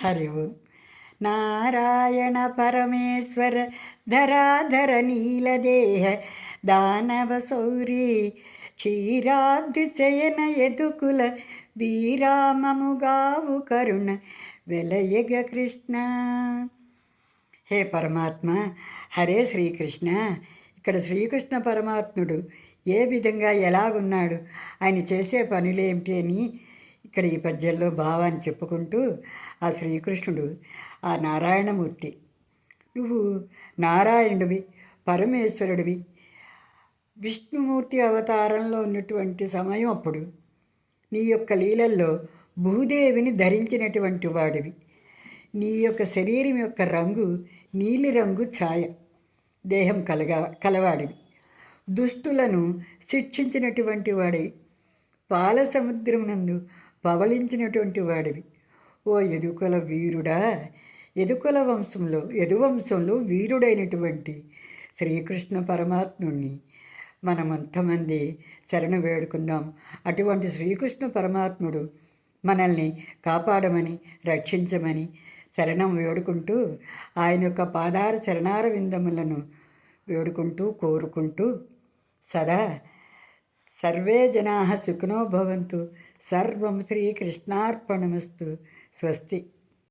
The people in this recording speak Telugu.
హరి ఓం. నారాయణ పరమేశ్వర ధరాధర నీలదేహ దానవ శౌరి క్షీరాబ్ది శయన యదుకుల వీరామముగావు కరుణ వెలయగ కృష్ణ. హే పరమాత్మ, హరే శ్రీకృష్ణ. ఇక్కడ శ్రీకృష్ణ పరమాత్ముడు ఏ విధంగా ఎలాగున్నాడు, ఆయన చేసే పనులేమిటి అని ఇక్కడ ఈ పద్యంలో భావాన్ని చెప్పుకుంటూ ఆ శ్రీకృష్ణుడు ఆ నారాయణమూర్తి, నువ్వు నారాయణుడివి, పరమేశ్వరుడివి, విష్ణుమూర్తి అవతారంలో ఉన్నటువంటి సమయం అప్పుడు నీ యొక్క లీలల్లో భూదేవిని ధరించినటువంటి వాడివి. నీ యొక్క శరీరం యొక్క రంగు నీలిరంగు ఛాయ, దేహం కలవాడివి. దుష్టులను శిక్షించినటువంటి వాడివి, పాల సముద్రం నందు పవళించినటువంటి వాడివి. ఓ యదుకుల వీరుడా, యదువంశంలో వీరుడైనటువంటి శ్రీకృష్ణ పరమాత్ముణ్ణి మనమంతమంది శరణు వేడుకుందాం. అటువంటి శ్రీకృష్ణ పరమాత్ముడు మనల్ని కాపాడమని, రక్షించమని శరణం వేడుకుంటూ ఆయన యొక్క పాదార చరణార విందములను వేడుకుంటూ కోరుకుంటూ సదా సర్వే జనాః సుఖినో భవంతు. సర్వం శ్రీకృష్ణార్పణమస్తు. స్వస్తి.